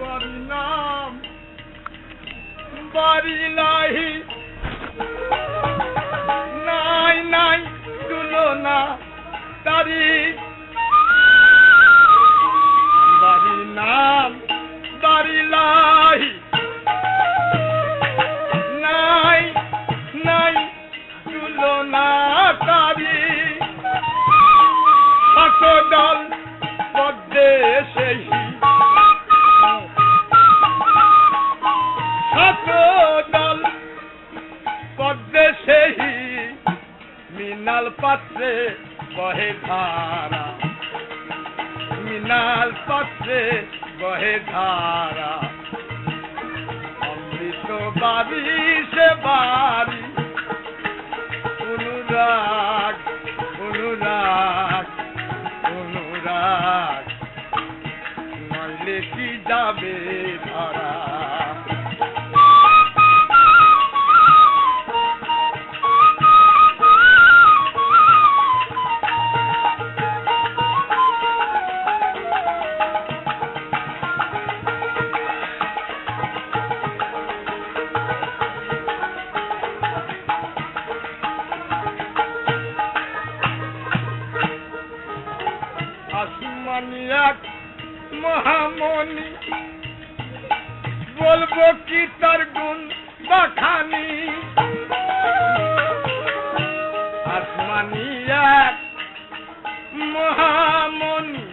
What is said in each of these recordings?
বাড়ি নাম বাড়ি নাহি নাই নাই তুলনা তারি বাড়ি নাম বাড়ি নাহি নাই নাই তুলনা তারি দল পদ্মে সেই দল পদ্মে সেই মিনাল পাত্রে বহে ধারা মিনাল পাত্রে বহে ধারা অমৃত বাড়ি সে বাড়ি অনুরাগ অনুরাগ অনুরাগ নইলে কি যাবে ধরা আসমানি এক মহামণি বলবো কি তার গুণ বাখানি আসমানি এক মহামণি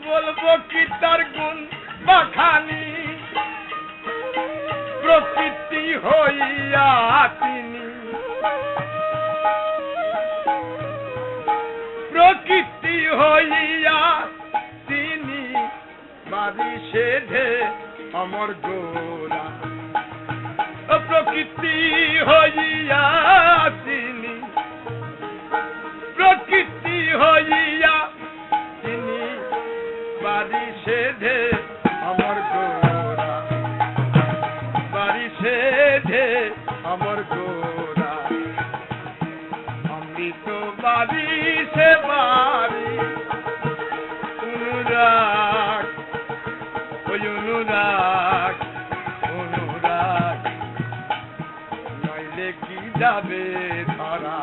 বলবো কি তার গুণ বাখানি প্রকৃতি হইয়া তিনি প্রকৃতি হইয়া তিনি বাড়ি সেধে অমর গোরা প্রকৃতি হইয়া তিনি প্রকৃতি হইয়া তিনি বাড়ি সেধে অমর গোরা বাড়ি সেধে অমর গোরা অমৃত বাড়ি সে বাড়ি অনুরাগ ওই অনুরাগ অনুরাগ নইলে কি যাবে ধরা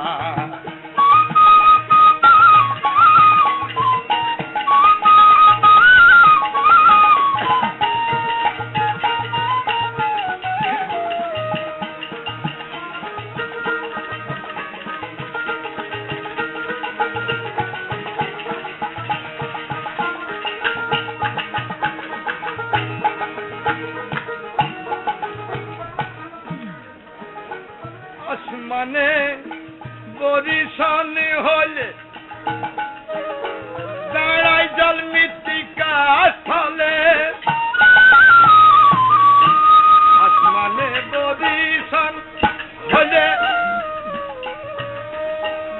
আসমানে বরিশান হলে দাঁড়াই জল মৃত্তিকা স্থলে আসমানে বরিশান হলে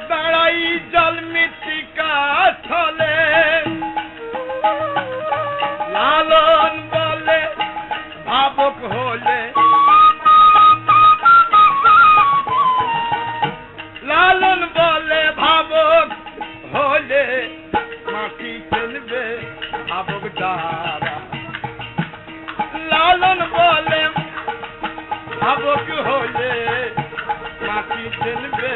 দাঁড়াই জল মৃত্তিকা স্থলে লালন বলে ভাবক হলে লালন বলে ভাবক হলে মাটি খেলবে ভাবক দ্বারা লালন বলে ভাবক হলে মাটি খেলবে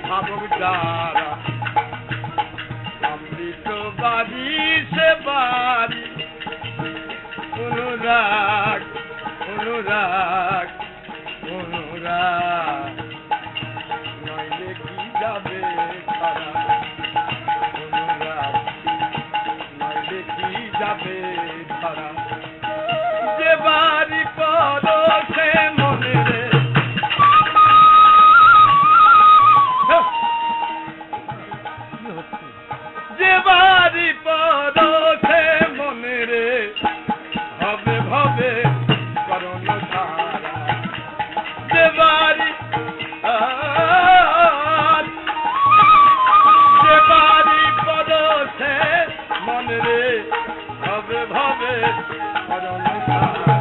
ভাবক দ্বারা অমৃত বাড়ি সে বাড়ি অনুরাগ অনুরাগ অনুরাগ নইলে কি যাবে ধরা অনুরাগ নইলে কি যাবে ধরা যে বাড়ি পরশে মনে রে যে বাড়ি পরশে মনে রে ভবে ভবে করণ ধারা যে বাড়ি যে বাড়ি পরশে মনে রে ভবে ভবে করণ ধারা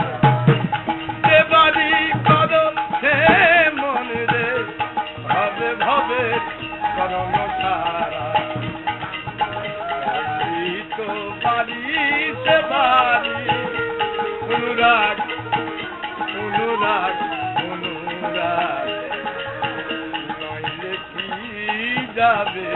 যে বাড়ি পরশে মনে রে ভবে ভবে করণ ধারা তো বাড়ি সে বাড়ি অনুরাগ অনুরাগ অনুরাগ নইলে কি যাবে